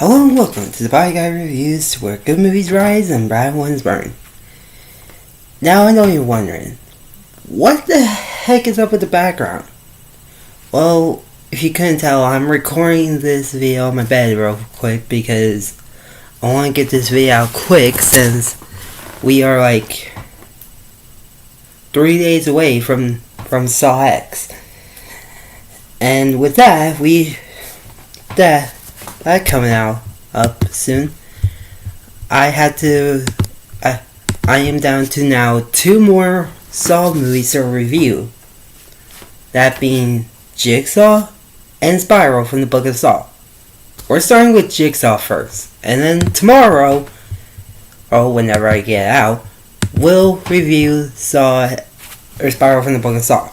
Hello and welcome to the Body Guy Reviews, where good movies rise and bad ones burn. Now I know you're wondering, what the heck is up with the background? Well, if you couldn't tell, I'm recording this video on my bed real quick because I want to get this video out quick since we are like 3 days away from Saw X. And with that, that coming out up soon, I am down to now 2 more Saw movies to review. That being Jigsaw and Spiral from the Book of Saw. We're starting with Jigsaw first, and then tomorrow, or whenever I get out, we'll review Spiral from the Book of Saw.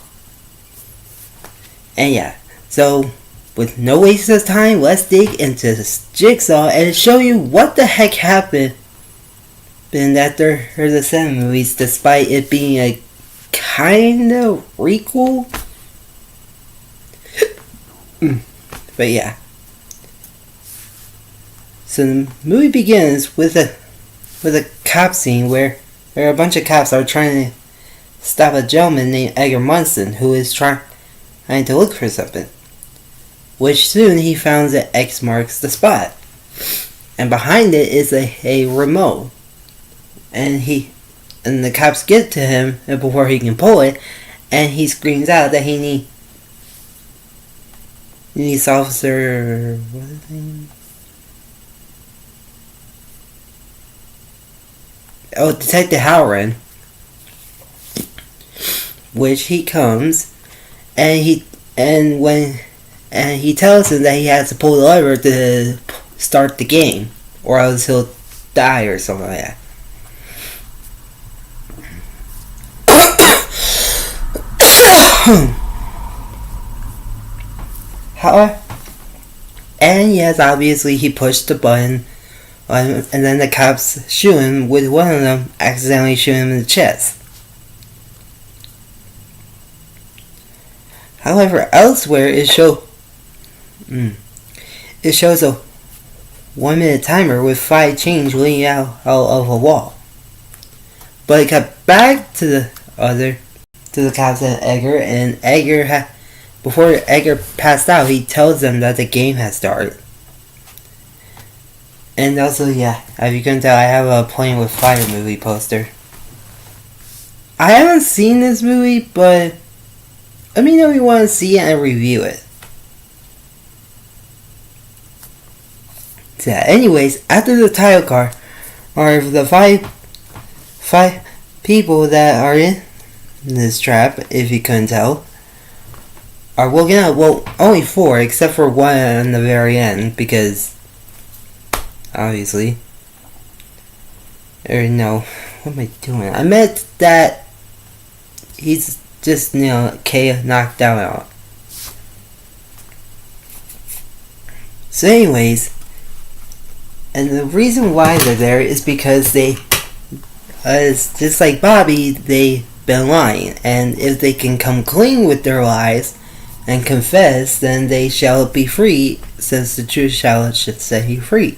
And yeah, so with no waste of time, let's dig into this Jigsaw and show you what the heck happened after the 7 movies, despite it being a kind of requel. But yeah. So the movie begins with a cop scene where a bunch of cops are trying to stop a gentleman named Edgar Munson who is trying to look for something. Which soon he finds that X marks the spot. And behind it is a remote. And the cops get to him before he can pull it, and he screams out that he needs Officer, what is his name? Oh, Detective Halloran. Which he comes, and he tells him that he has to pull the lever to start the game, or else he'll die or something like that. And yes, obviously he pushed the button, and then the cops shoot him, with one of them accidentally shooting him in the chest. However, elsewhere it shows a 1 minute timer with 5 chains leading out of a wall. But it cut back to the cops and Edgar, and before Edgar passed out, he tells them that the game has started. And also, yeah, as you can tell, I have a Playing with Fire movie poster. I haven't seen this movie, but let me know if you want to see it and review it. So yeah, anyways, after the title card are the five people that are in this trap, if you couldn't tell, are woken up. Well, only 4, except for one in the very end, because obviously, or no, what am I doing? I meant that he's just, knocked out. So anyways, and the reason why they're there is because it's just like Bobby, they've been lying, and if they can come clean with their lies and confess, then they shall be free, since the truth should set you free.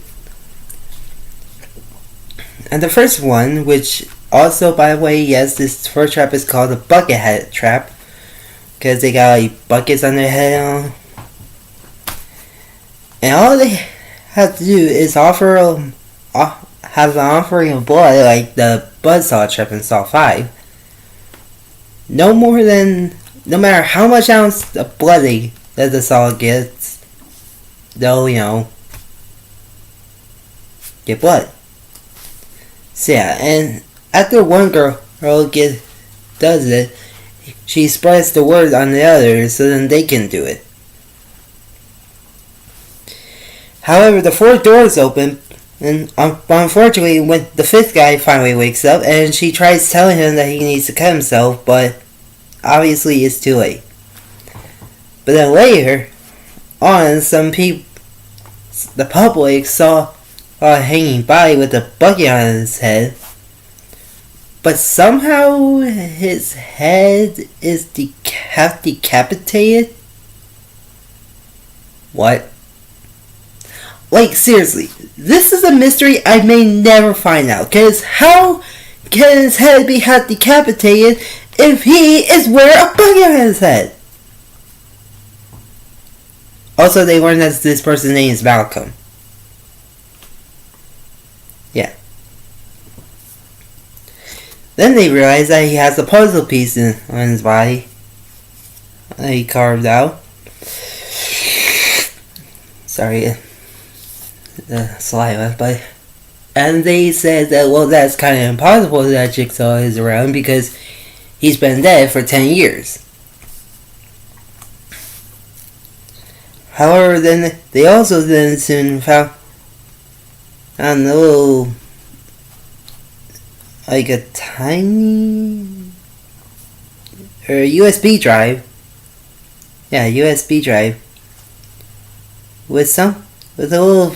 And the first one, which also, by the way, yes, this first trap is called the bucket head trap, because they got like buckets on their head, and all they have to do is have an offering of blood, like the buzzsaw trap in Saw 5. No matter how much ounce of blood that the saw gets, they'll, get blood. So yeah, and after one girl does it, she spreads the word on the others so then they can do it. However, the 4th door is open, and unfortunately, when the 5th guy finally wakes up, and she tries telling him that he needs to cut himself, but obviously it's too late. But then later on, some people, the public, saw a hanging body with a bucket on his head, but somehow his head is decapitated. What? Like, seriously, this is a mystery I may never find out. Because how can his head be half decapitated if he is wearing a bug on his head? Also, they learned that this person's name is Malcolm. Yeah. Then they realize that he has a puzzle piece on his body that he carved out. Sorry, the saliva, but... And they said that, well, that's kind of impossible that Jigsaw is around because he's been dead for 10 years. However, then they also then soon found a little, like a tiny or USB drive. Yeah, USB drive with a little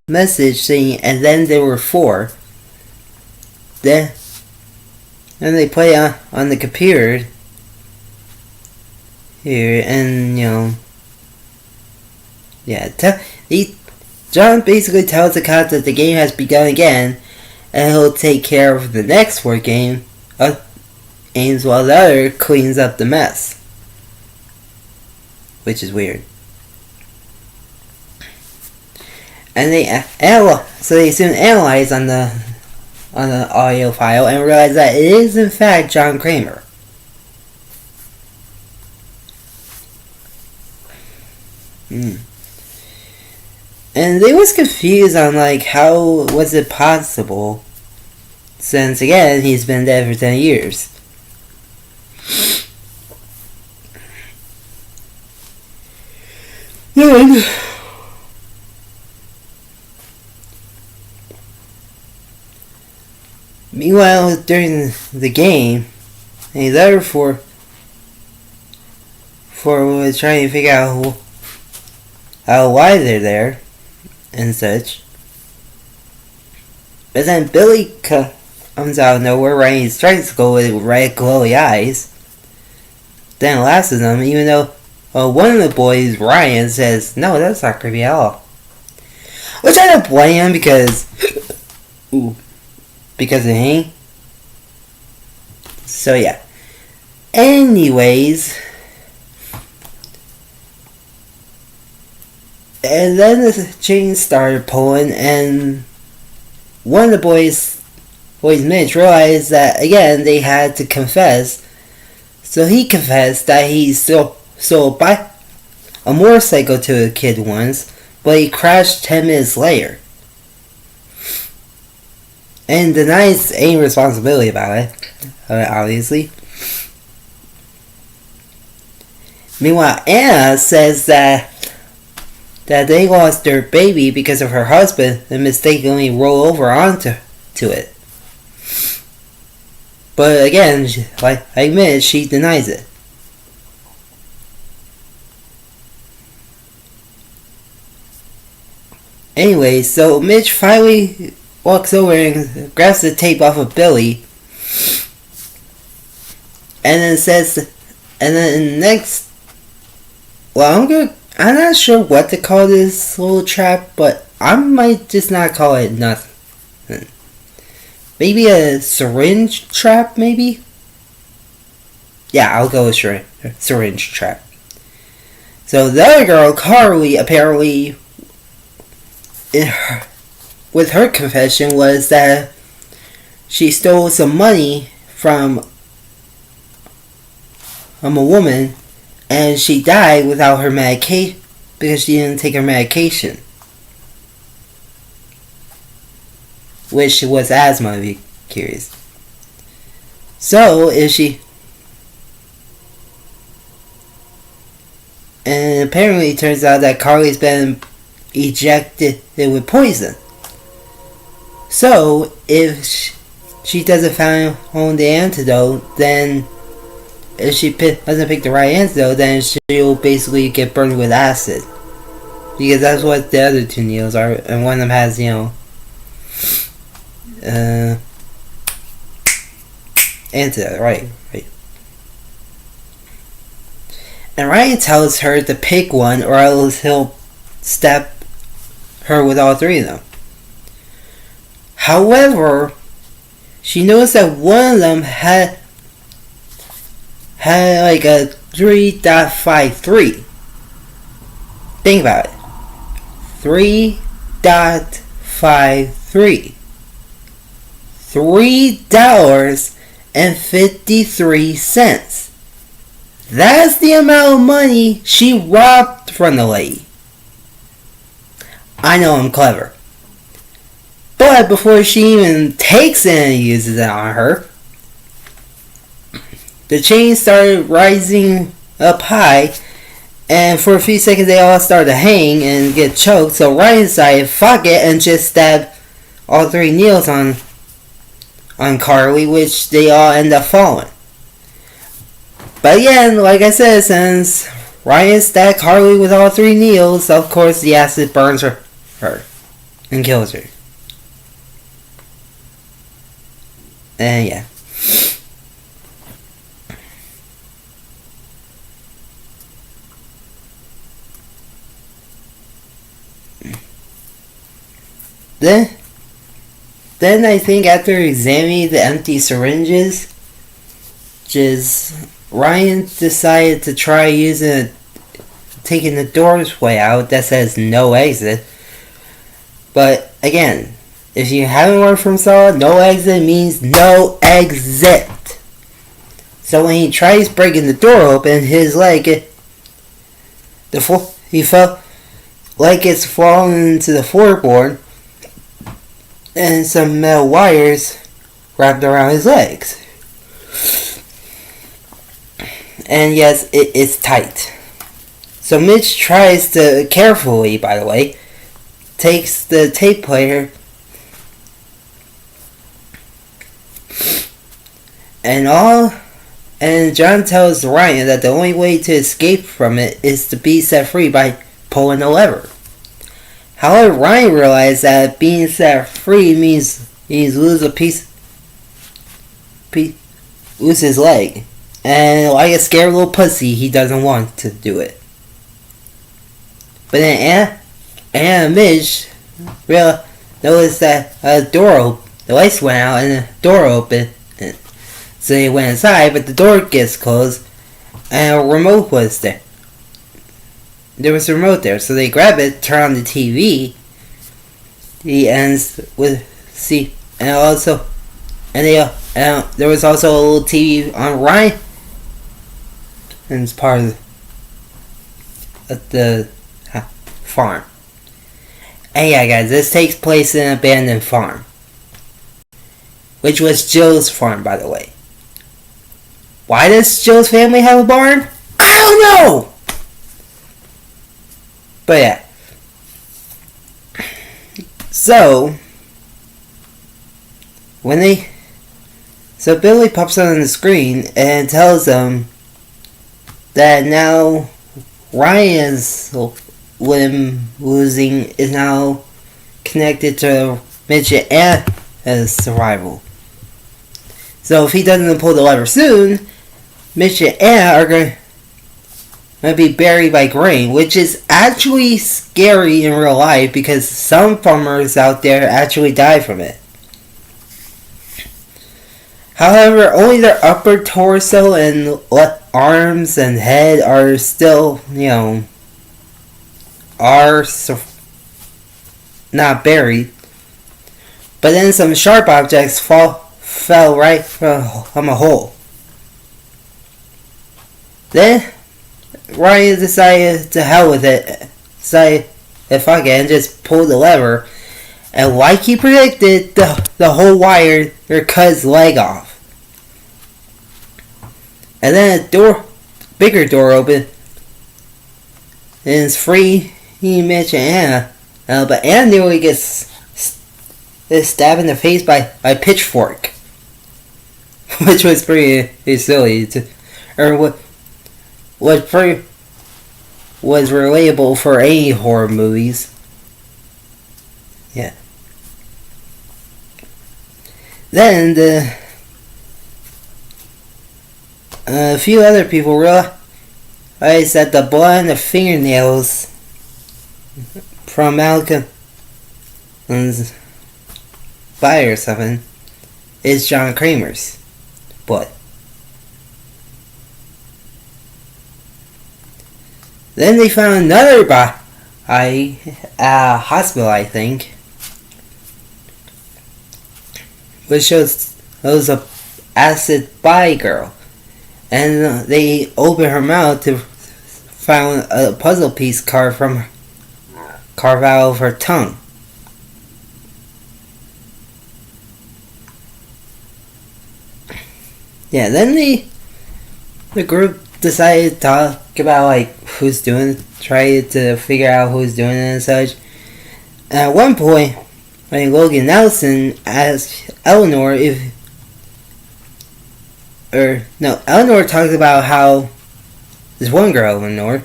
message saying, and then there were 4. Then they put it on the computer here, and John basically tells the cop that the game has begun again, and he'll take care of the next 4 games while the other cleans up the mess, which is weird. And they soon analyze on the audio file and realize that it is in fact John Kramer. And they was confused on how was it possible, since again he's been dead for 10 years. Then meanwhile, during the game, the other four was trying to figure out why they're there and such. But then Billy comes out of nowhere riding his tricycle with red glowy eyes. Then laughs at them, even though one of the boys, Ryan, says, "No, that's not creepy at all." Which I don't blame him because it ain't. So yeah. Anyways, and then the chain started pulling, and one of the boys, Mitch, realized that again they had to confess. So he confessed that he sold a motorcycle to a kid once, but he crashed 10 minutes later. And denies any responsibility about it, obviously. Meanwhile, Anna says that they lost their baby because of her husband and mistakenly rolled over onto it. But again, like I admit, she denies it. Anyway, so Mitch finally walks over and grabs the tape off of Billy, and then says, and then next, well, I'm not sure what to call this little trap, but I might just not call it nothing. Maybe a syringe trap, maybe? Yeah, I'll go with syringe trap. So the other girl, Carly, apparently, with her confession was that she stole some money from a woman, and she died without her medication because she didn't take her medication, which was asthma, if you're curious. So and apparently it turns out that Carly's been ejected with poison. So if she doesn't find the antidote, then if she doesn't pick the right antidote, then she'll basically get burned with acid. Because that's what the other 2 needles are, and one of them has, antidote, right. And Ryan tells her to pick one, or else he'll step her with all three of them. However, she noticed that one of them had like a 3.53. Think about it. 3.53. $3.53. That's the amount of money she robbed from the lady. I know I'm clever. But before she even takes it and uses it on her, the chain started rising up high, and for a few seconds they all started to hang and get choked, so Ryan decided, fuck it, and just stabbed all three nails on Carly, which they all end up falling. But again, like I said, since Ryan stabbed Carly with all three nails, of course the acid burns her and kills her. And yeah. Then I think after examining the empty syringes, Ryan decided to try taking the doorway out that says no exit. But again, if you haven't learned from Saw, no exit means no exit. So when he tries breaking the door open, his leg, he felt like it's fallen into the floorboard, and some metal wires wrapped around his legs. And yes, it's tight. So Mitch tries to carefully, by the way, takes the tape player and John tells Ryan that the only way to escape from it is to be set free by pulling the lever. However, Ryan realized that being set free means he's lose his leg. And like a scared little pussy, he doesn't want to do it. But then Anna and Midge noticed that the lights went out and the door opened. So they went inside, but the door gets closed and a remote was there. There was a remote there, so they grab it, turn on the TV. He ends with there was also a little TV on Ryan's part of the farm. And yeah, guys, this takes place in an abandoned farm, which was Joe's farm, by the way. Why does Joe's family have a barn? I don't know! But yeah. So Billy pops on the screen and tells them that now Ryan's limb losing is now connected to Mitch and his survival. So if he doesn't pull the lever soon, Mitch and Anna are going to be buried by grain, which is actually scary in real life because some farmers out there actually die from it. However, only their upper torso and arms and head are still, not buried. But then some sharp objects fell right from a hole. Then Ryan decided to hell with it. Decided if I can just pull the lever, and like he predicted, the whole wire cut his leg off. And then a bigger door opened, and it's free. He mentioned Anna, but Anna nearly gets stabbed in the face by a pitchfork, which was pretty silly. Was relatable for any horror movies. Yeah. Then a few other people realized that the blood on the fingernails from Malcolm body or something is John Kramer's blood. Then they found another body at a hospital, I think, which was a acid body girl, and they opened her mouth to find a puzzle piece carved out of her tongue. Yeah, then the group decided to talk about try to figure out who's doing it and such. And at one point, Logan Nelson asked Eleanor Eleanor talked about how this one girl, Eleanor,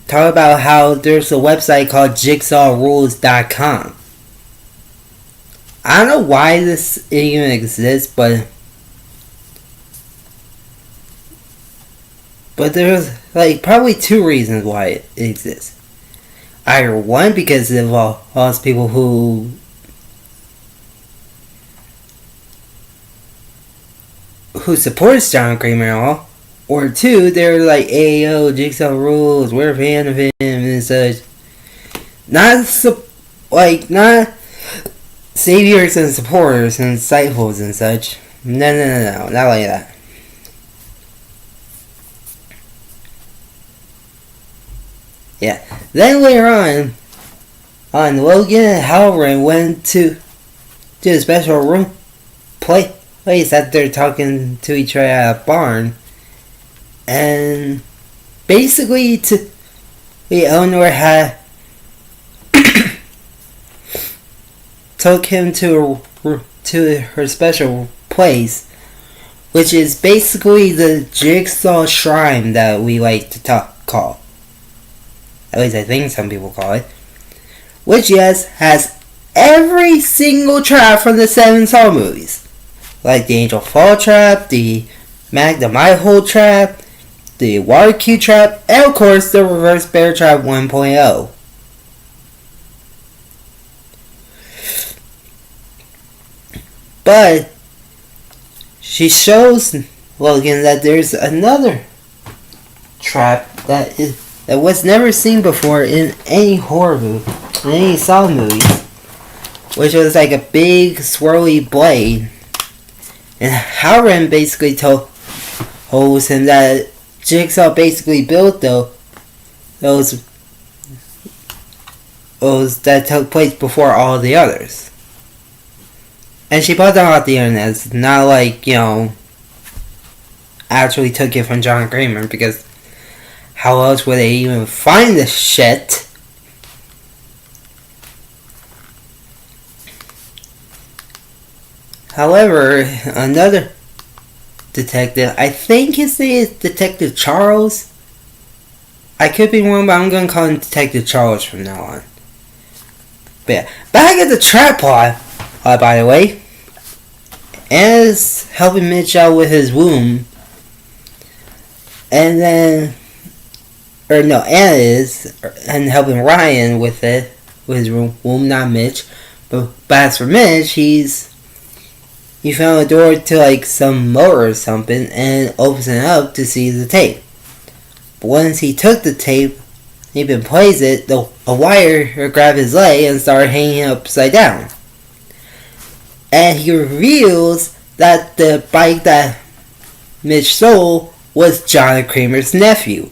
talked about how there's a website called jigsawrules.com. I don't know why this even exists, but there's probably two reasons why it exists. Either one, because of all those people who supports John Kramer and all, or two, they're like, hey yo, Jigsaw rules, we're a fan of him and such. Not saviors and supporters and disciples and such. No, not like that. Yeah. Then later on, Logan and Halloran went to a special room place that they're talking to each other at a barn, and basically Eleanor had took him to her special place, which is basically the Jigsaw Shrine that we like to call. At least I think some people call it. Which, yes, has every single trap from the 7 Saw movies. Like the Angel Fall trap, the Magnum Eye Hole trap, the Water Cue trap, and of course the Reverse Bear Trap 1.0. But she shows Logan that there's another trap that was never seen before in any horror movie, in any Saw movie, which was like a big swirly blade. And Halloran basically told him that Jigsaw basically built those that took place before all the others. And she put them out the internet. It's not like, actually took it from John Kramer, because how else would they even find this shit? However, another detective, I think his name is Detective Charles. I could be wrong, but I'm going to call him Detective Charles from now on. But yeah, back at the trap plot, by the way, Anna's helping Mitch out with his womb. And then, Anna is, and helping Ryan with it, with his womb, not Mitch. But as for Mitch, he found a door to some motor or something and opens it up to see the tape. But once he took the tape, he even plays it, a wire grabbed his leg and started hanging upside down. And he reveals that the bike that Mitch stole was John Kramer's nephew.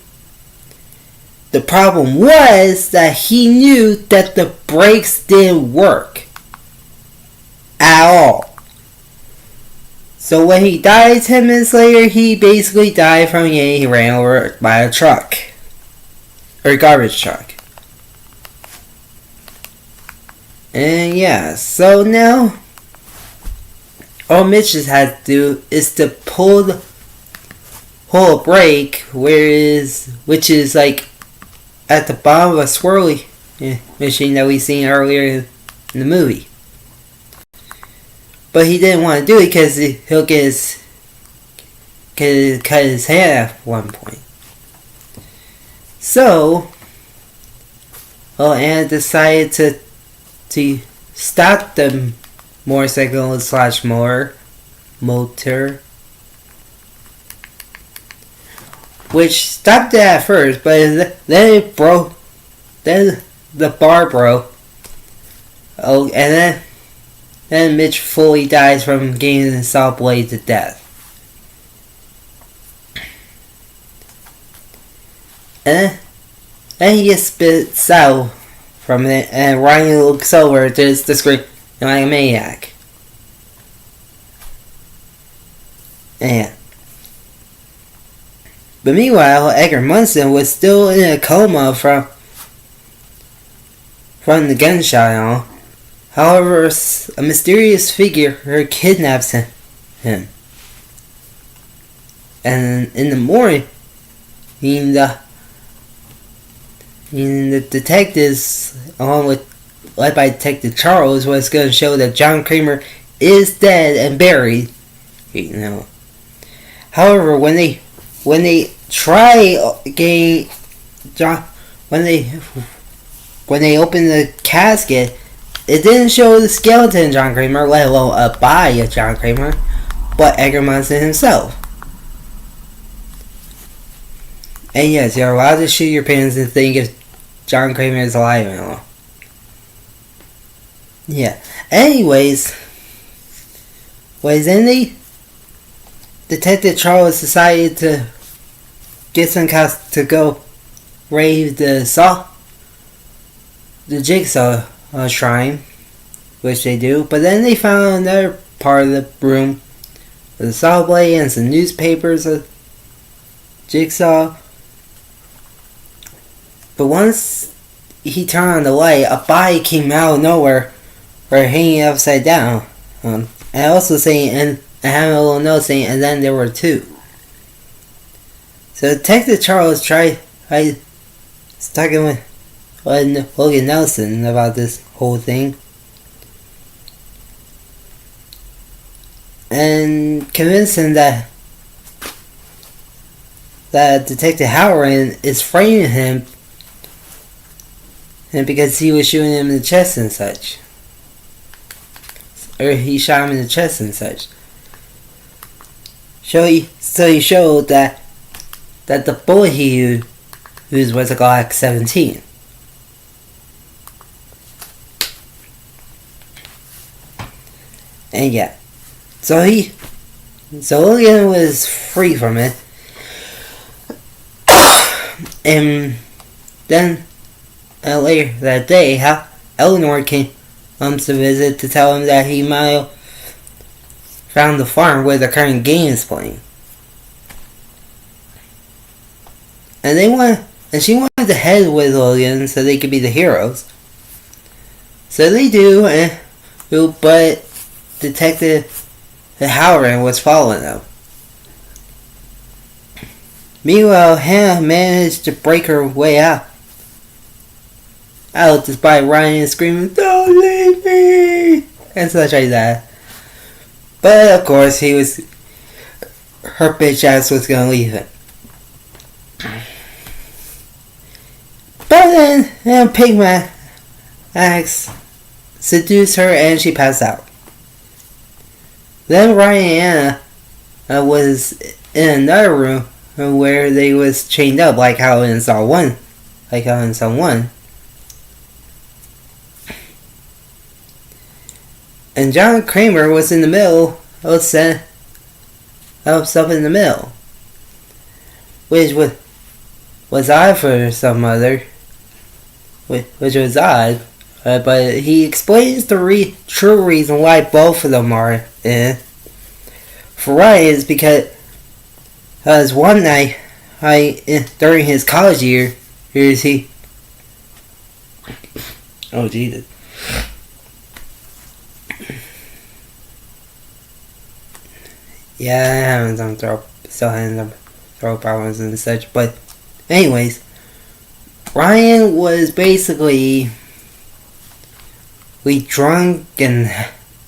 The problem was that he knew that the brakes didn't work at all. So when he died 10 minutes later, he basically died from he ran over by a truck. Or a garbage truck. And yeah, so now all Mitch just had to do is to pull a brake, which is at the bottom of a swirly machine that we seen earlier in the movie. But he didn't want to do it because he'll cut his hand at one point. So, Anna decided to stopped the motorcycle slash motor, which stopped it at first, but then it broke. Then the bar broke. Oh, and then Mitch fully dies from getting the saw blade to death. And then he gets spits out from it, and Ryan looks over to the screen like a maniac. And but meanwhile, Edgar Munson was still in a coma from the gunshot and all. However, a mysterious figure kidnaps him. And in the morning, the detectives, along with led by Detective Charles, was going to show that John Kramer is dead and buried. However, when they try getting John, when they open the casket, it didn't show the skeleton of John Kramer, let alone a body of John Kramer, but Edgar Munson himself. And yes, you're allowed to shoot your pants and think if John Kramer is alive and all. Yeah. Anyways, then Detective Charles decided to get some cops to go raid the jigsaw shrine, which they do. But then they found another part of the room with a saw blade and some newspapers of jigsaw. But once he turned on the light, a body came out of nowhere, or hanging upside down. And also saying, and I have a little note saying, and then there were two. So Detective Charles tried talking with Logan Nelson about this whole thing, and convinced him that Detective Howard is framing him, and because he was shooting him in the chest and such, or he shot him in the chest and such. So he showed that the bullet he used was a Glock 17. And yeah, so Logan was free from it, and then later that day, Eleanor came to visit to tell him that he might have found the farm where the current game is playing, and she wanted to head with Logan so they could be the heroes. So they do, but Detective Howard was following them. Meanwhile, Hannah managed to break her way out despite Ryan screaming, "Don't leave me!" and such like that. But of course, her bitch ass was gonna leave him. But then Pigman seduced her and she passed out. Then Ryan and Anna was in another room where they was chained up like how in Saw 1. And John Kramer was in the middle of stuff in the middle, which was odd for some other, which was odd, but he explains the true reason why both of them are in. For Ryan is because one night, during his college years, he, oh Jesus. Yeah, I'm having some throat problems and such. But anyways, Ryan was basically drunk and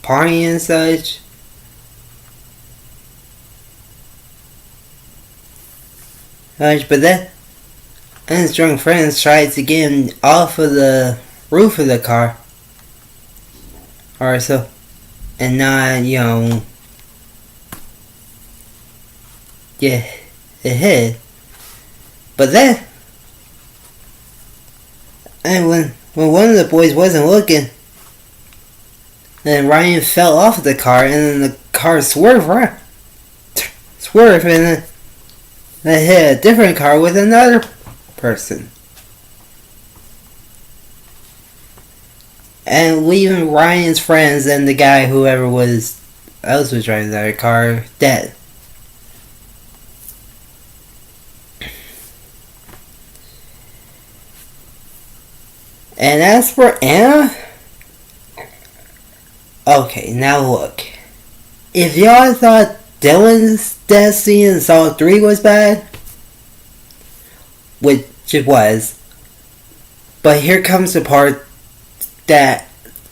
partying and such. But then his drunk friends tried to get him off of the roof of the car, or so, and not, get hit. But then, and when one of the boys wasn't looking, then Ryan fell off the car, and then the car swerved, and then hit a different car with another person. And leaving Ryan's friends and the guy, whoever else was driving that car, dead. And as for Anna, okay, now look. If y'all thought Dylan's death scene in Saw 3 was bad, which it was, but here comes the part that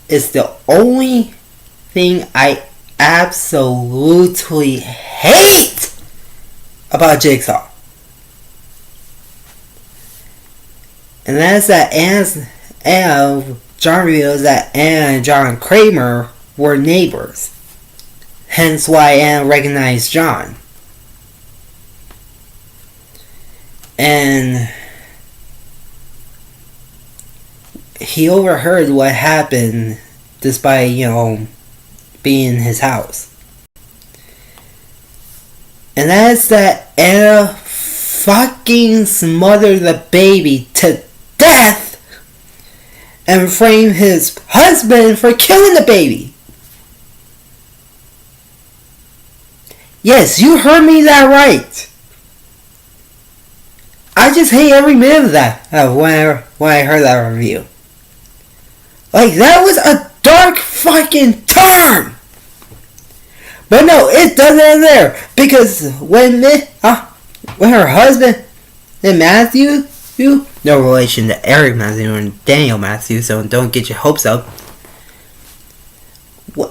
is the only thing I absolutely hate about Jigsaw. And that's that John reveals that Anna and John Kramer were neighbors. Hence why Anna recognized John. And he overheard what happened despite, being in his house. And that's that Anna fucking smothered the baby to death and framed his husband for killing the baby. Yes, you heard me that right. I just hate every minute of that when I heard that review. Like, that was a dark fucking turn! But no, it doesn't end there. Because when her husband and Matthew, no relation to Eric Matthew and Daniel Matthew, so don't get your hopes up,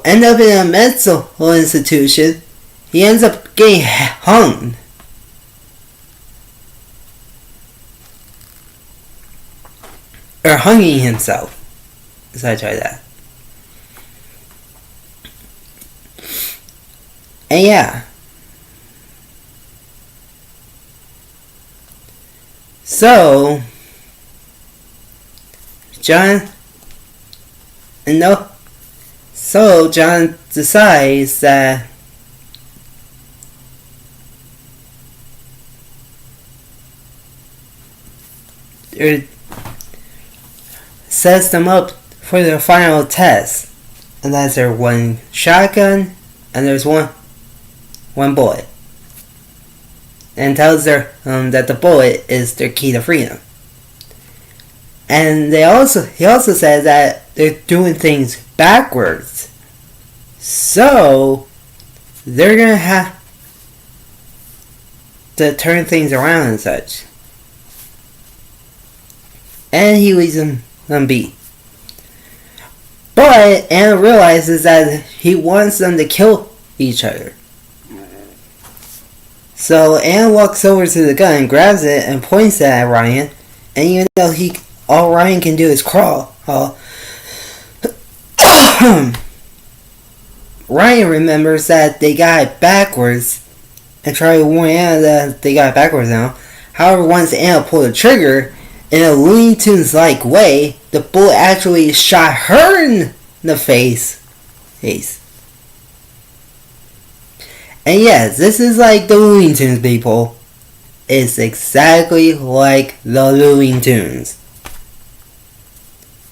end up in a mental institution, he ends up getting hung. Or hanging himself. So I try that. And yeah. So John decides that sets them up for their final test, and that's their one shotgun and there's one bullet, and tells her that the bullet is their key to freedom. And he also says that they're doing things backwards, so they're gonna have to turn things around and such. And he leaves them be. But Anna realizes that he wants them to kill each other. So Anna walks over to the gun, grabs it, and points it at Ryan. And even though all Ryan can do is crawl, Ryan remembers that they got it backwards and try to warn Anna that they got it backwards now. However, once Anna pulled the trigger, in a Looney Tunes-like way, the bullet actually shot her in the face. And yes, this is like the Looney Tunes, people. It's exactly like the Looney Tunes.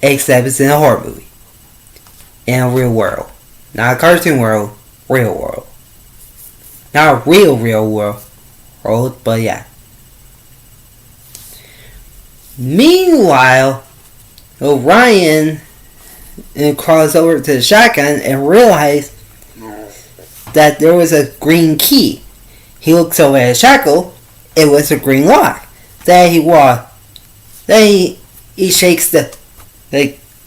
Except it's in a horror movie. In a real world. Not a cartoon world, real world. Not a real world, but yeah. Meanwhile, Orion crawls over to the shotgun and realizes that there was a green key. He looks over at the shackle. It was a green lock. Then he shakes the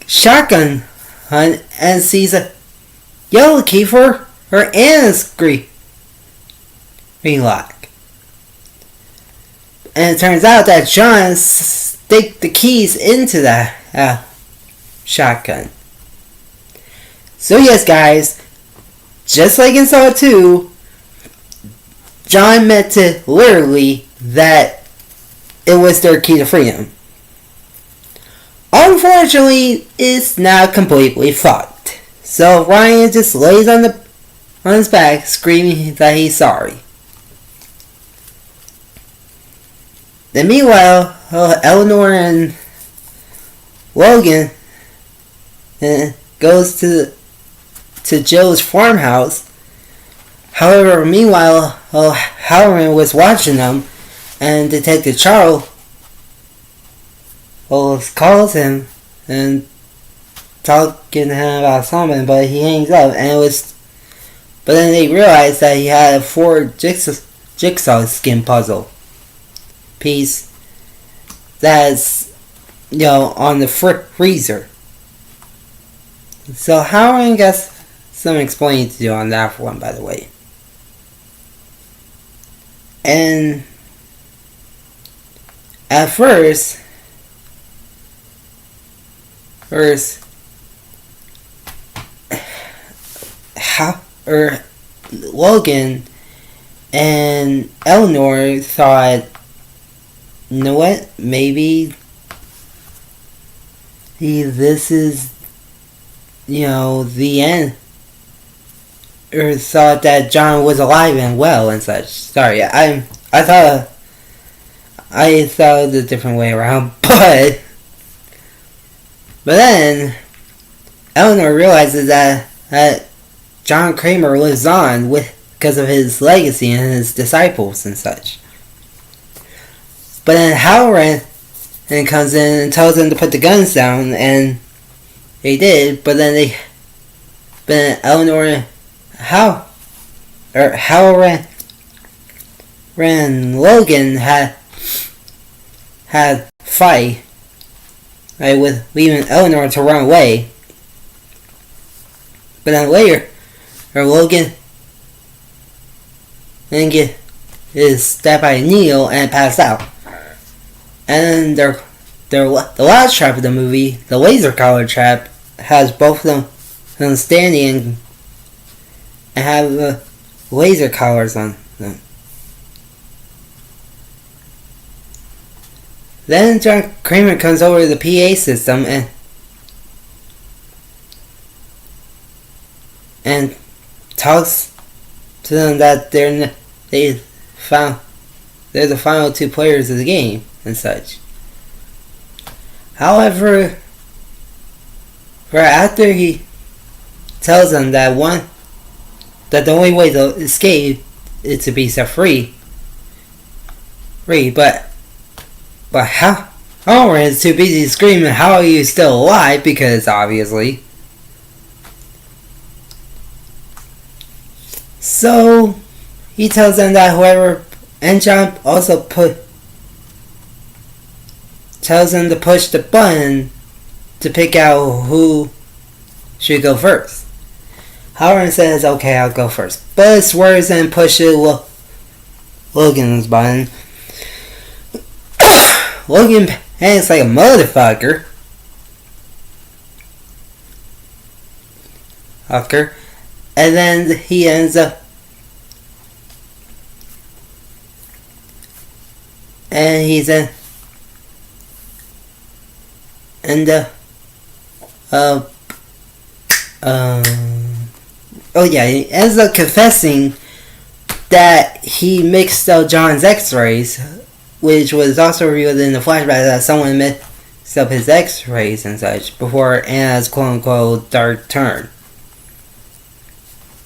shotgun hunt and sees a yellow key for her Anna's green lock. And it turns out that John stick the keys into that shotgun. So yes, guys, just like in Saw 2, John meant to literally that it was their key to freedom. Unfortunately, it's now completely fucked. So Ryan just lays on his back, screaming that he's sorry. Then meanwhile, Eleanor and Logan goes to Joe's farmhouse. However, meanwhile, Halloran was watching them, and Detective Charles calls him and talking to him about something, but he hangs up, but then they realize that he had a 4 jigsaw skin puzzle piece that's, on the freezer. So Halloran gets some explaining to do on that one, by the way. And at first Logan and Eleanor thought, you know what, maybe this is, the end. Or thought that John was alive and well and such. Sorry, I thought it a different way around, but then Eleanor realizes that John Kramer lives on because of his legacy and his disciples and such. But then Halloran comes in and tells them to put the guns down, and they did. But then Eleanor Halloran and Logan had fight, right, with leaving Eleanor to run away. But then later, Logan is stabbed by a needle and passed out. And the last trap of the movie, the laser collar trap, has both of them standing and have laser collars on them. Then John Kramer comes over to the PA system and talks to them that they're the final 2 players of the game and such. However, after he tells them that the only way to escape is to be set free, but Halloran is too busy screaming, "How are you still alive?" Because obviously. So he tells them that whoever, and John also tells them to push the button to pick out who should go first. Halloran says, "Okay, I'll go first," but swerves and pushes Logan's button. Logan panics like a motherfucker. And then he ends up, and he's in, and he ends up confessing that he mixed up John's x-rays, which was also revealed in the flashback that someone mixed up his x-rays and such before Anna's quote-unquote dark turn.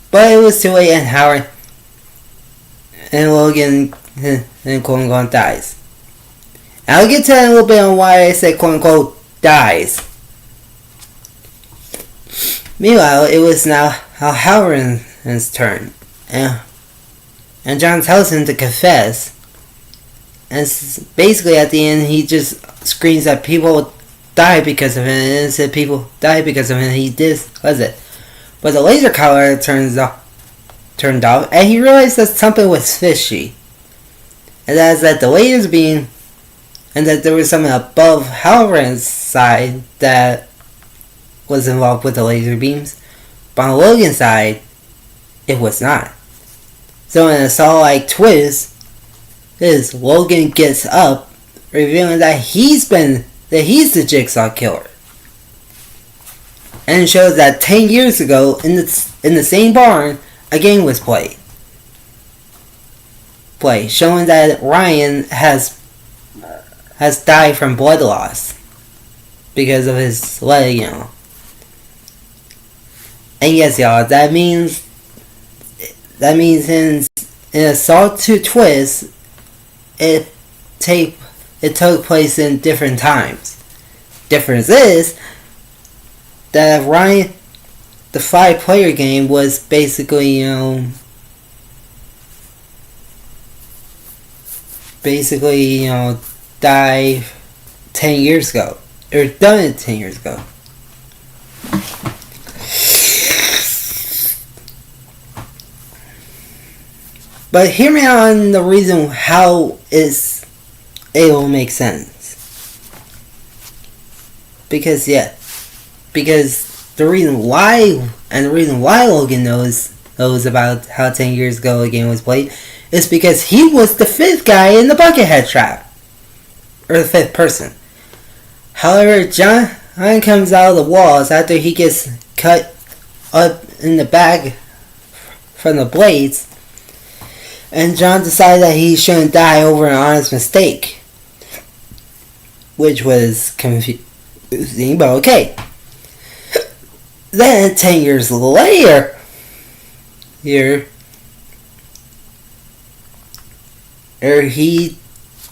But it was too late, and Howard and Logan and quote-unquote dies. And I'll get to that in a little bit on why I said quote-unquote dies. Meanwhile, it was now Halloran's turn, and John tells him to confess. And basically at the end, he just screams that people die because of him, and said people die because of him, and he does it. But the laser collar turned off, and he realized that something was fishy. And that is that the laser beam, and that there was something above Halloran's side that was involved with the laser beams. But on Logan's side, it was not. So in a Saw-like twist, Logan gets up, revealing that he's the Jigsaw killer. And it shows that 10 years ago, in the same barn, a game was played, showing that Ryan has died from blood loss because of his leg, And yes, y'all, that means in a Saw 2 twist, it took place in different times. Difference is that Ryan, the 5-player game, was basically, died 10 years ago. Or done it 10 years ago. But hear me out on the reason how it will make sense. Because the reason why Logan knows about how 10 years ago a game was played is because he was the 5th guy in the Buckethead trap. Or the 5th person. However, John comes out of the walls after he gets cut up in the back from the blades, and John decided that he shouldn't die over an honest mistake, which was confusing, but okay. Then 10 years later, he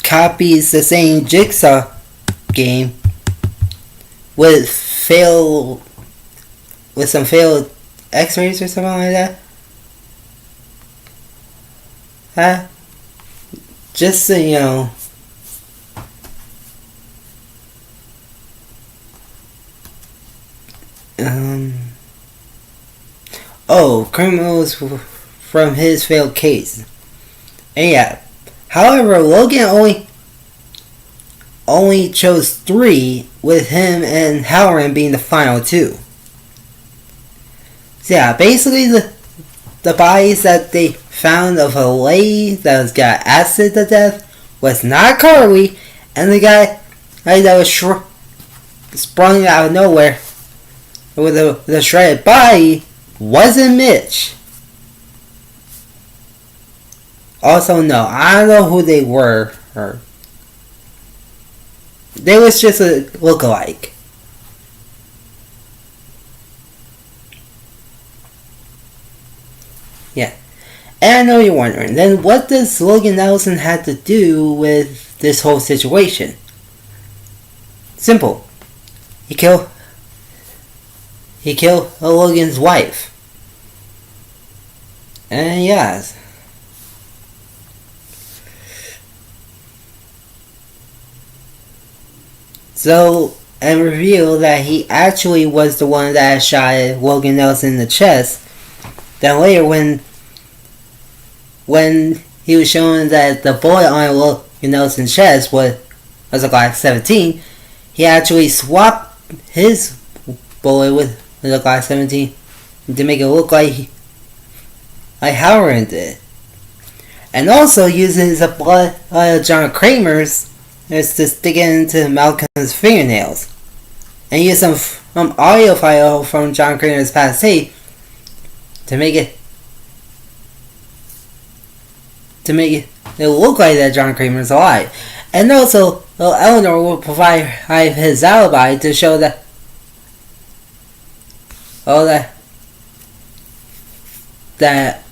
copies the same Jigsaw game with some failed X-rays or something like that. Just so you know. Criminals from his failed case. And yeah. However, Logan only chose 3, with him and Halloran being the final 2. So yeah, basically the bodies that they found of a lady that got acid to death was not Carly, and the guy that was sprung out of nowhere with a shredded body wasn't Mitch. Also, no, I don't know who they were. They was just a look-alike. Yeah. And I know you're wondering, then what does Logan Nelson have to do with this whole situation? Simple. He killed Logan's wife. And yes. So, and reveal that he actually was the one that shot Logan Nelson in the chest. Then later, when he was showing that the bullet on Logan Nelson's chest was a Glock 17, he actually swapped his bullet with a Glock 17 to make it look like Halloran did. And also uses the blood of John Kramer's to stick it into Malcolm's fingernails. And use some audio file from John Kramer's past tape to make it look like that John Kramer's alive. And also, Eleanor will provide his alibi to show that that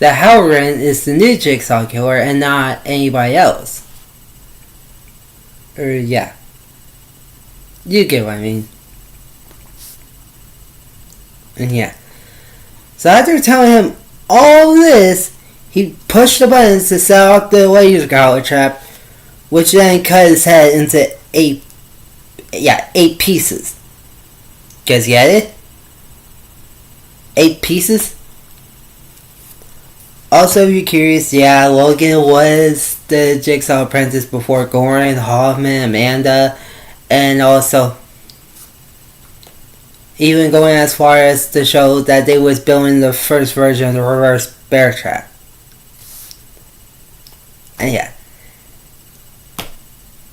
Halloran is the new Jigsaw killer and not anybody else. Yeah. You get what I mean. And yeah. So after telling him all this, he pushed the buttons to set off the laser collar trap, which then cut his head into 8 pieces. Guys get it? 8 pieces? Also, if you're curious, yeah, Logan was the Jigsaw apprentice before Goran, Hoffman, Amanda, and also even going as far as to show that they was building the first version of the reverse bear trap. And yeah.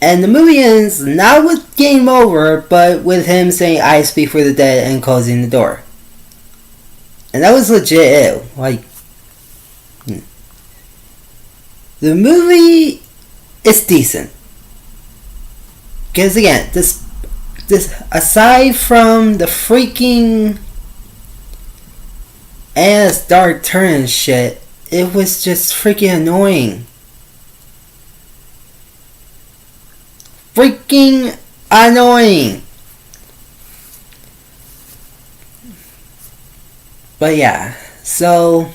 And the movie ends not with game over, but with him saying I speak for the dead and closing the door. And that was legit it. Like, the movie is decent. Because again, this aside from the freaking ass dark turn shit, it was just freaking annoying. Freaking annoying. But yeah, so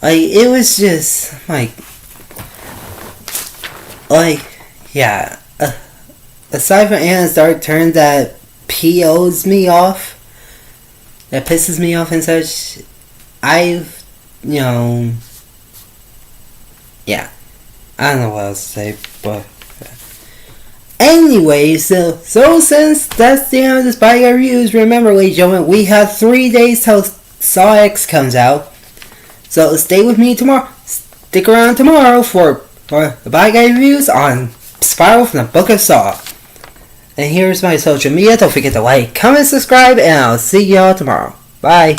like it was just yeah. Aside from Anna's dark turn that POs me off, that pisses me off and such, yeah. I don't know what else to say, but anyway, so since that's the end of the Spy Guy reviews, remember, ladies and gentlemen, we have 3 days till Saw X comes out. So stay with me tomorrow. Stick around tomorrow for the Spy Guy reviews on Spiral from the Book of Saw. And here's my social media. Don't forget to like, comment, subscribe, and I'll see y'all tomorrow. Bye.